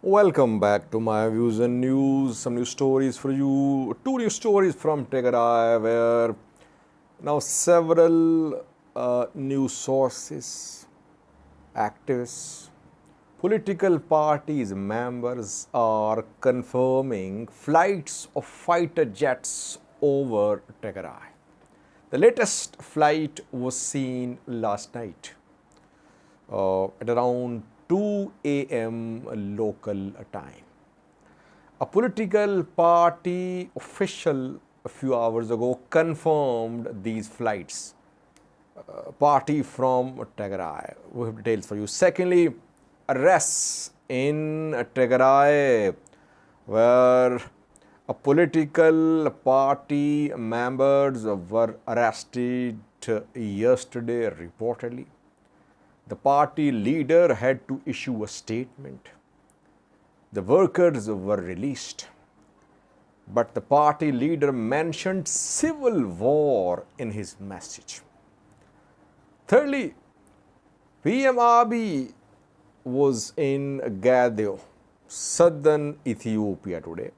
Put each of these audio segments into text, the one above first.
Welcome back to my views and news. Some new stories for you. Two new stories from Tigray, where now several news sources, activists, political parties members are confirming flights of fighter jets over Tigray. The latest flight was seen last night at around 2 a.m. local time. A political party official a few hours ago confirmed these flights. Party from Tigray. We have details for you. Secondly, arrests in Tigray, where a political party members were arrested yesterday reportedly. The party leader had to issue a statement. The workers were released. But the party leader mentioned civil war in his message. Thirdly, PM Abiy was in Gadio, southern Ethiopia today,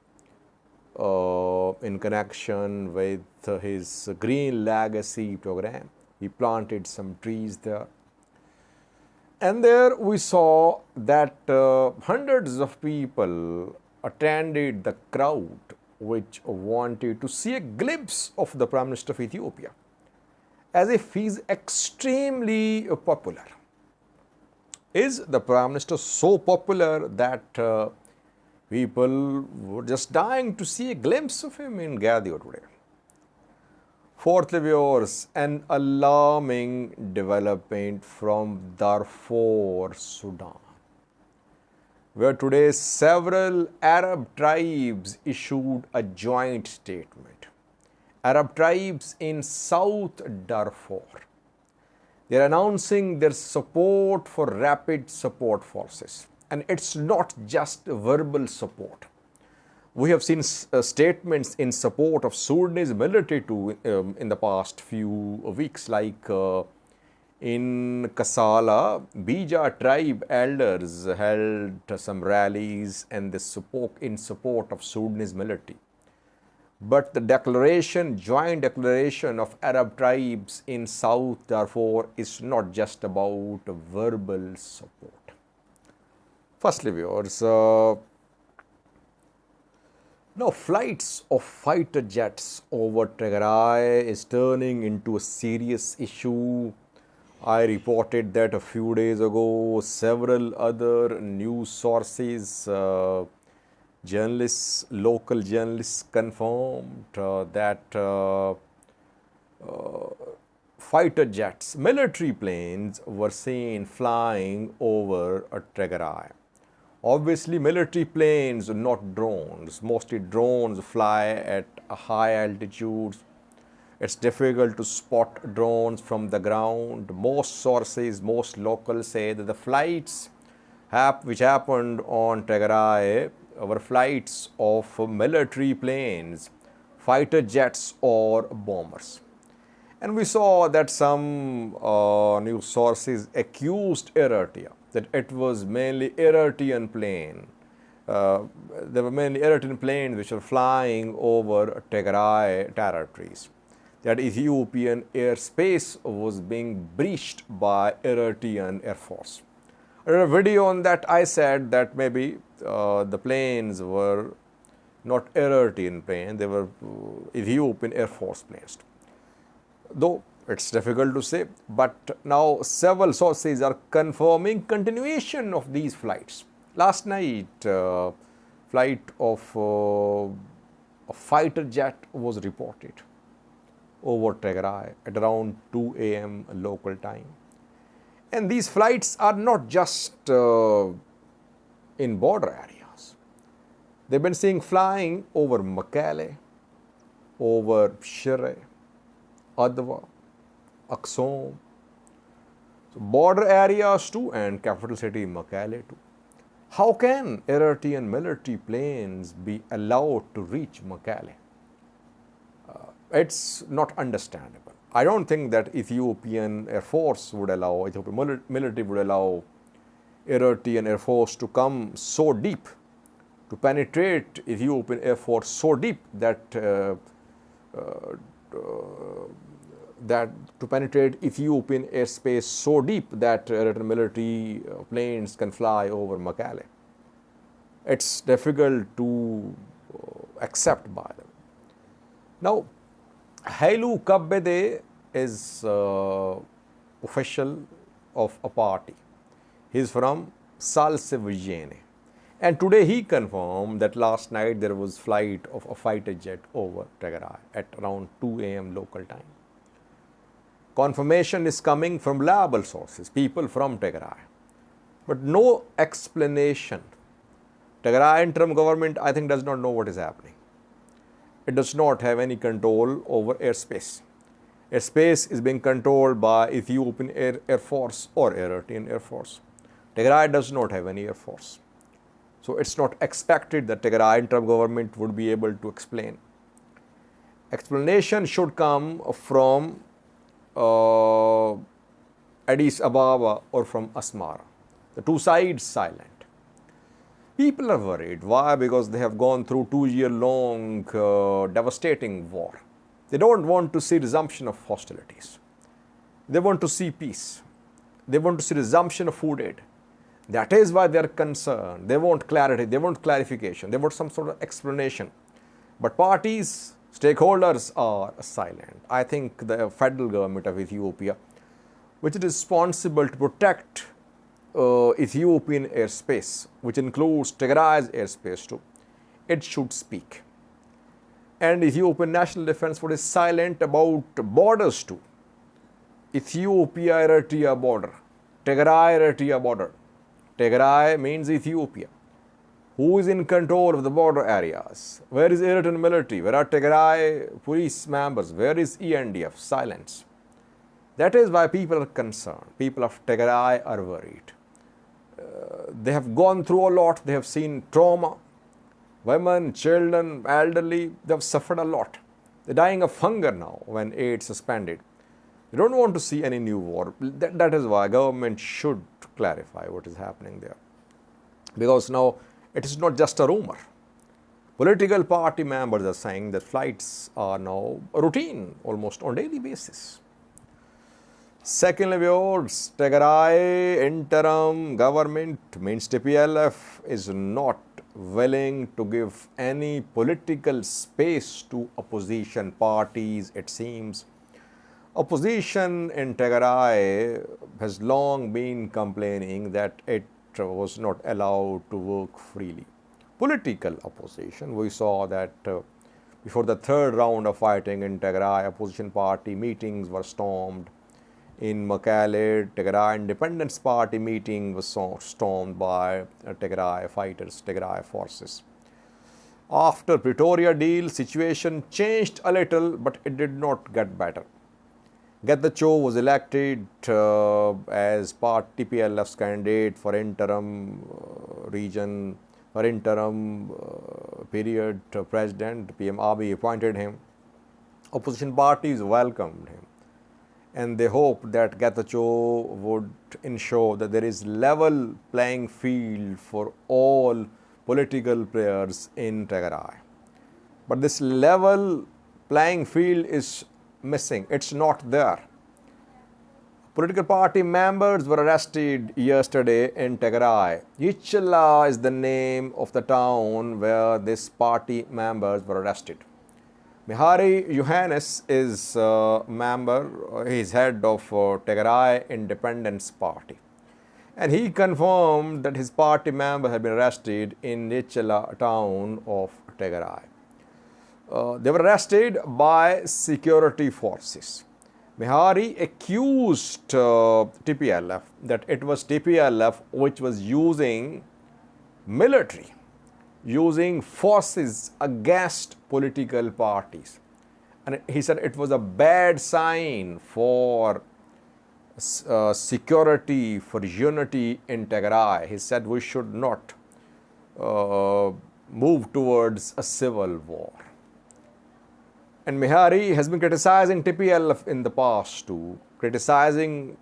in connection with his Green Legacy program. He planted some trees there. And there we saw that hundreds of people attended the crowd which wanted to see a glimpse of the Prime Minister of Ethiopia, as if he is extremely popular. Is the Prime Minister so popular that people were just dying to see a glimpse of him in Gadio today? Fourthly, viewers, an alarming development from Darfur Sudan, where today several Arab tribes issued a joint statement. Arab tribes in South Darfur. They are announcing their support for rapid support forces. And it's not just verbal support. We have seen statements in support of Sudanese military too in the past few weeks, like in Kassala, Bija tribe elders held some rallies and they spoke in support of Sudanese military. But the joint declaration of Arab tribes in South Darfur is not just about verbal support. Firstly, viewers, now, flights of fighter jets over Tigray is turning into a serious issue. I reported that a few days ago. Several other news sources, local journalists confirmed that fighter jets, military planes were seen flying over Tigray. Obviously, military planes, not drones. Mostly drones fly at high altitudes. It's difficult to spot drones from the ground. Most sources, most locals say that the flights which happened on Tigray were flights of military planes, fighter jets or bombers. And we saw that some news sources accused Eritrea that it was mainly Eritrean plane. There were mainly Eritrean planes which were flying over Tigray territories. That Ethiopian airspace was being breached by Eritrean Air Force. In a video on that, I said that maybe the planes were not Eritrean planes, they were Ethiopian Air Force planes. Though it's difficult to say, but now several sources are confirming continuation of these flights. Last night, flight of a fighter jet was reported over Tigray at around 2 a.m. local time. And these flights are not just in border areas. They've been seen flying over Mekelle, over Shire, Adwa, Aksum, so border areas too, and capital city Mekelle too. How can Eritrean military planes be allowed to reach Mekelle? It's not understandable. I don't think that Ethiopian Air Force would allow, Ethiopian military would allow Eritrean Air Force to come so deep to penetrate Ethiopian Air Force so deep that to penetrate Ethiopian airspace so deep that Eritrean military planes can fly over Mekelle. It's difficult to accept by them. Now, Hailu Kabbede is official of a party. He's from Salsivijene. And today he confirmed that last night there was flight of a fighter jet over Tigray at around 2 a.m. local time. Confirmation is coming from reliable sources, people from Tigray. But no explanation. Tigray interim government, I think, does not know what is happening. It does not have any control over airspace. Airspace is being controlled by Ethiopian Air Force or Eritrean Air Force. Tigray does not have any Air Force. So it's not expected that Tigray interim government would be able to explain. Explanation should come from Addis Ababa or from Asmara. The two sides silent. People are worried. Why? Because they have gone through 2-year-long devastating war. They don't want to see resumption of hostilities. They want to see peace. They want to see resumption of food aid. That is why they are concerned. They want clarity. They want clarification. They want some sort of explanation. But parties, stakeholders are silent. I think the federal government of Ethiopia, which is responsible to protect Ethiopian airspace, which includes Tigray's airspace too, it should speak. And Ethiopian National Defense Force is silent about borders too. Ethiopia-Eritrea border, Tigray-Eritrea border. Tigray means Ethiopia. Who is in control of the border areas? Where is Eritrean military? Where are Tigray police members? Where is ENDF? Silence. That is why people are concerned. People of Tigray are worried. They have gone through a lot. They have seen trauma. Women, children, elderly, they have suffered a lot. They're dying of hunger now when aid suspended. They don't want to see any new war. That is why government should clarify what is happening there. Because now it is not just a rumor. Political party members are saying that flights are now routine, almost on daily basis. Secondly, viewers, Tigray interim government means TPLF is not willing to give any political space to opposition parties, it seems. Opposition in Tigray has long been complaining that it was not allowed to work freely. Political opposition, we saw that before the third round of fighting in Tigray, opposition party meetings were stormed. In Mekelle, Tigray Independence Party meeting was stormed by Tigray fighters, Tigray forces. After Pretoria deal, situation changed a little, but it did not get better. Getachew was elected as TPLF's candidate for interim region, for interim period president. PM Abiy appointed him. Opposition parties welcomed him. And they hope that Getachew would ensure that there is level playing field for all political players in Tigray. But this level playing field is missing. It's not there. Political party members were arrested yesterday in Tigray. Yichila is the name of the town where these party members were arrested. Mihari Yohannes is a member, he is head of Tigray Independence Party. And he confirmed that his party members had been arrested in Yichila town of Tigray. They were arrested by security forces. Mihari accused TPLF that it was TPLF which was using military, using forces against political parties. And he said it was a bad sign for security, for unity in Tigray. He said we should not move towards a civil war. And Mihari has been criticizing TPLF in the past too, criticizing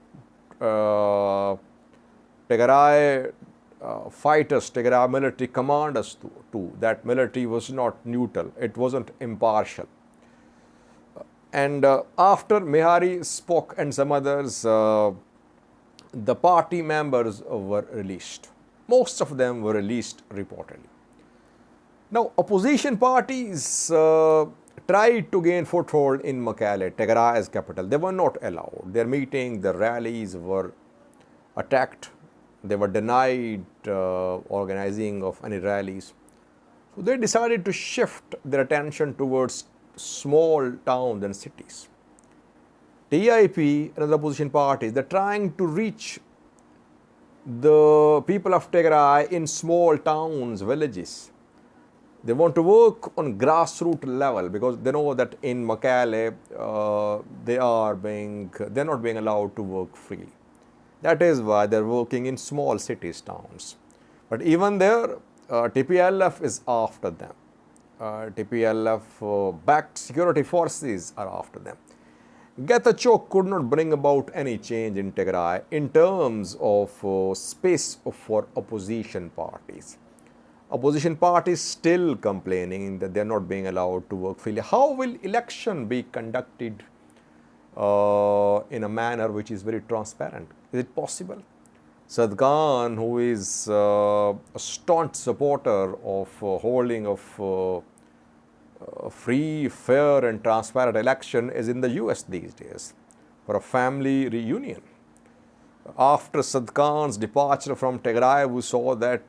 Tigray fighters, Tigray military commanders too. That military was not neutral, it wasn't impartial. And after Mehari spoke and some others, the party members were released. Most of them were released reportedly. Now, opposition parties tried to gain foothold in Mekelle, Tigray's capital. They were not allowed. Their meetings, their rallies were attacked. They were denied organizing of any rallies. So they decided to shift their attention towards small towns and cities. TIP and other opposition parties, they're trying to reach the people of Tigray in small towns, villages. They want to work on grassroots level because they know that in Mekelle they're not being allowed to work freely. That is why they're working in small cities, towns. But even there, TPLF is after them. TPLF-backed security forces are after them. Getachew could not bring about any change in Tigray in terms of space for opposition parties. Opposition parties still complaining that they are not being allowed to work freely. How will election be conducted in a manner which is very transparent? Is it possible? Saad Khan, who is a staunch supporter of holding of free, fair and transparent election, is in the US these days for a family reunion. After Saad Khan's departure from Tigray, we saw that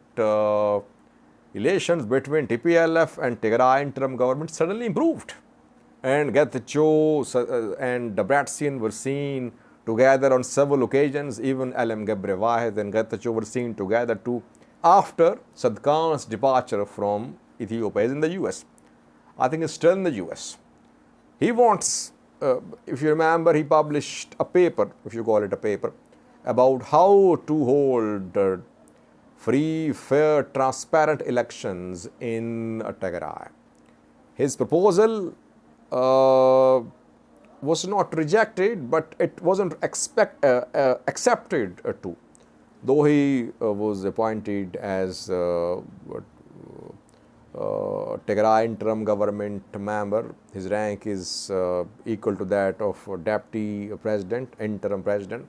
relations between TPLF and Tigray interim government suddenly improved. And Getachew and Debretsion were seen together on several occasions. Even Alam Gabre Wahed and Getachew were seen together too after Saad Khan's departure from Ethiopia. He's in the US. I think he's still in the US. He wants, if you remember, he published a paper, if you call it a paper, about how to hold free, fair, transparent elections in Tigray. His proposal was not rejected, but it wasn't accepted too. Though he was appointed as Tigray interim government member, his rank is equal to that of deputy president, interim president.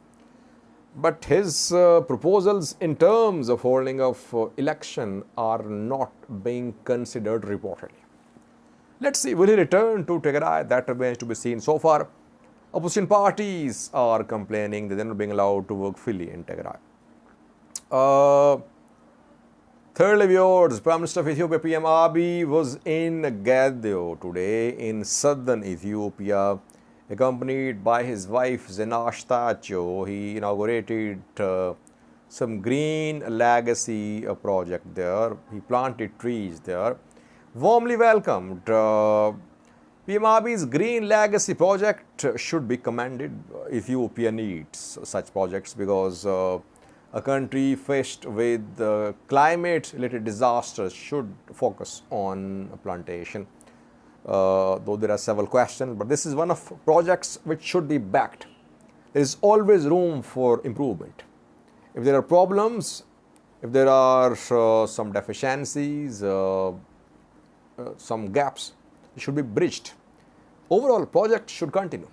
But his proposals in terms of holding of election are not being considered reportedly. Let's see, will he return to Tigray? That remains to be seen. So far, opposition parties are complaining that they're not being allowed to work freely in Tigray. Thirdly, viewers, Prime Minister of Ethiopia, PM Abiy, was in Gadeyo today in southern Ethiopia, accompanied by his wife Zinash Tacho. He inaugurated some green legacy project there. He planted trees there. Warmly welcomed. PM Abiy's green legacy project should be commended. Ethiopia needs such projects because a country faced with climate-related disasters should focus on plantation. Though there are several questions, but this is one of projects which should be backed. There is always room for improvement. If there are problems, if there are some deficiencies, some gaps, it should be bridged. Overall, project should continue.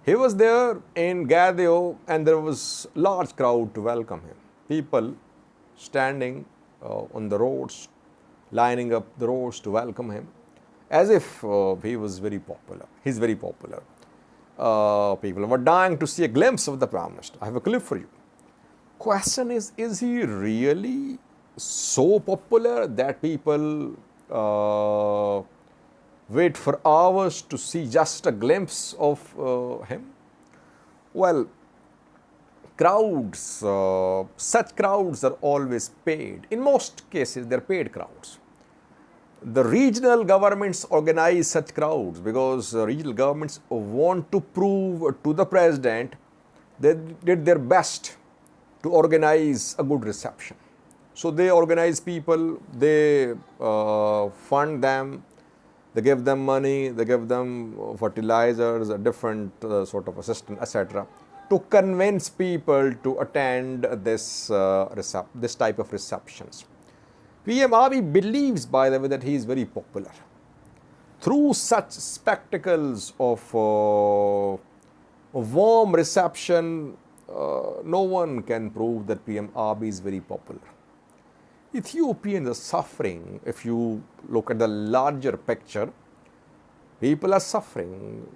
He was there in Gadeyo and there was large crowd to welcome him. People standing on the roads, lining up the roads to welcome him, as if he was very popular. He's very popular. People were dying to see a glimpse of the Prime Minister. I have a clip for you. Question is he really so popular that people wait for hours to see just a glimpse of him? Well, crowds, such crowds are always paid. In most cases, they're paid crowds. The regional governments organize such crowds because regional governments want to prove to the president they did their best to organize a good reception. So they organize people, they fund them, they give them money, they give them fertilizers, a different sort of assistance, etc., to convince people to attend this type of receptions. PM Abiy believes, by the way, that he is very popular. Through such spectacles of warm reception, no one can prove that PM Abiy is very popular. Ethiopians are suffering. If you look at the larger picture, people are suffering.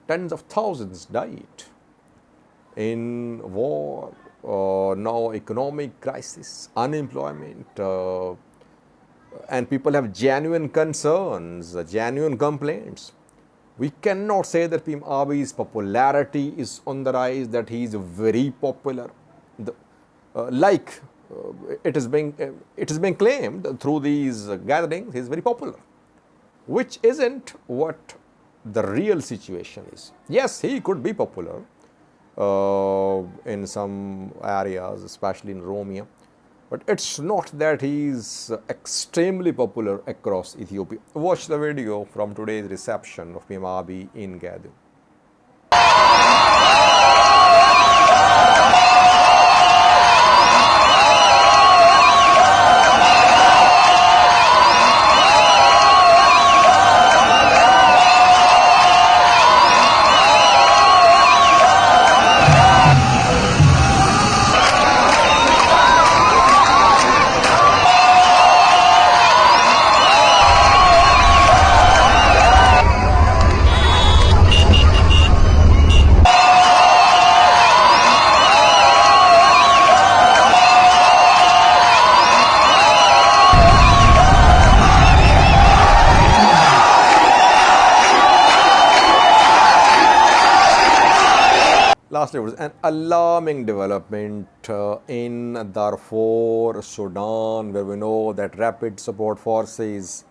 Tens of thousands died in war, now economic crisis, unemployment, and people have genuine concerns, genuine complaints. We cannot say that PM Abiy's popularity is on the rise, that he is very popular. It is being claimed through these gatherings, he is very popular, which isn't what the real situation is. Yes, he could be popular in some areas, especially in Oromia, but it's not that he is extremely popular across Ethiopia. Watch the video from today's reception of PM Abiy in Gadeum. Lastly, was an alarming development in Darfur, Sudan, where we know that rapid support forces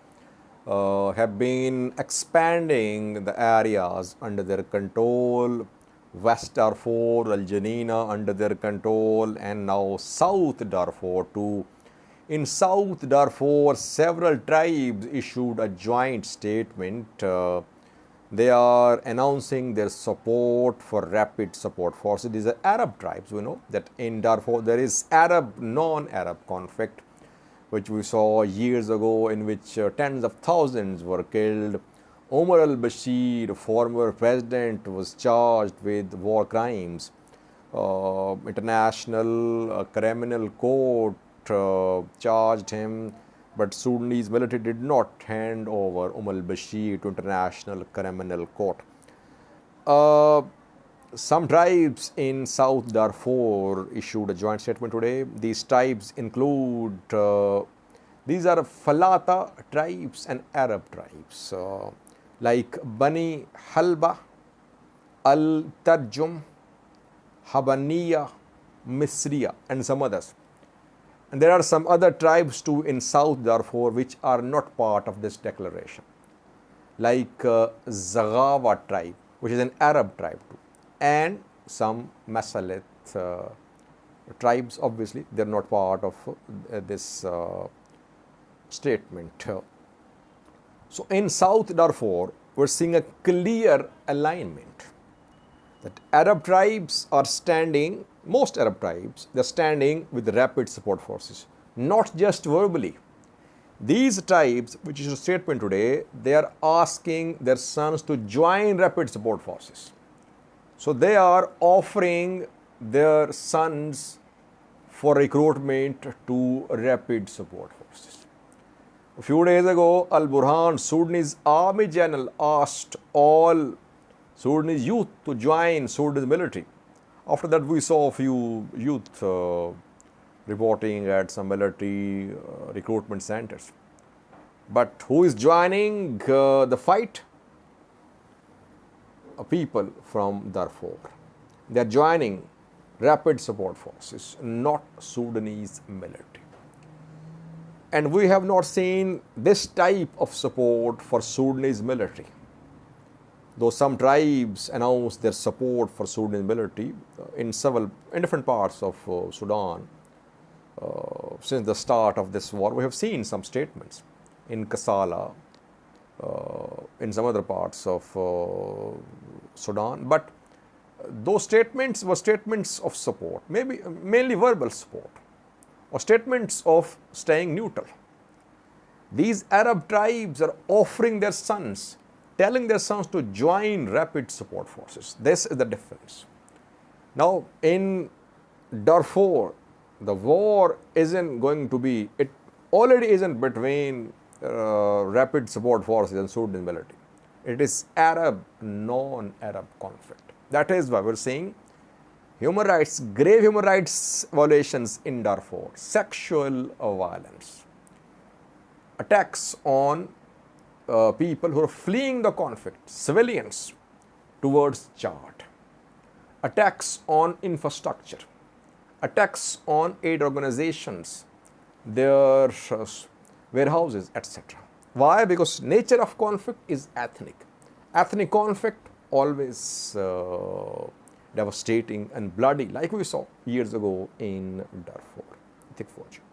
have been expanding the areas under their control. West Darfur, Al Janina under their control, and now South Darfur too. In South Darfur, several tribes issued a joint statement. They are announcing their support for rapid support forces. These are Arab tribes. We know that in Darfur there is Arab, non-Arab conflict, which we saw years ago, in which tens of thousands were killed. Omar al-Bashir, former president, was charged with war crimes. International Criminal Court charged him, but Sudanese military did not hand over Omar al-Bashir to International Criminal Court. Some tribes in South Darfur issued a joint statement today. These tribes include, these are Falata tribes and Arab tribes, like Bani Halba, Al-Tarjum, Habaniya, Misriya, and some others. And there are some other tribes too in South Darfur which are not part of this declaration, like Zaghawa tribe, which is an Arab tribe too, and some Masalit tribes. Obviously, they are not part of this statement. So in South Darfur, we're seeing a clear alignment that Arab tribes are standing, most Arab tribes, they're standing with the rapid support forces, not just verbally. These tribes, which is a statement today, they are asking their sons to join rapid support forces. So they are offering their sons for recruitment to rapid support forces. A few days ago, Al-Burhan, Sudanese army general, asked all Sudanese youth to join Sudanese military. After that, we saw a few youth reporting at some military recruitment centers. But who is joining the fight? People from Darfur. They are joining rapid support forces, not Sudanese military. And we have not seen this type of support for Sudanese military. Though some tribes announced their support for Sudanese military in different parts of Sudan, since the start of this war, we have seen some statements in Kassala, in some other parts of Sudan, but those statements were statements of support, maybe mainly verbal support, or statements of staying neutral. These Arab tribes are offering their sons, telling their sons to join rapid support forces. This is the difference. Now, in Darfur, the war isn't going to be, it already isn't between rapid support forces and Sudan military. It is Arab, non-Arab conflict. That is why we're saying human rights, grave human rights violations in Darfur, sexual violence, attacks on people who are fleeing the conflict, civilians towards Chad, attacks on infrastructure, attacks on aid organizations, their warehouses, etc. Why? Because nature of conflict is ethnic. Ethnic conflict always devastating and bloody, like we saw years ago in Darfur. Thick fortune.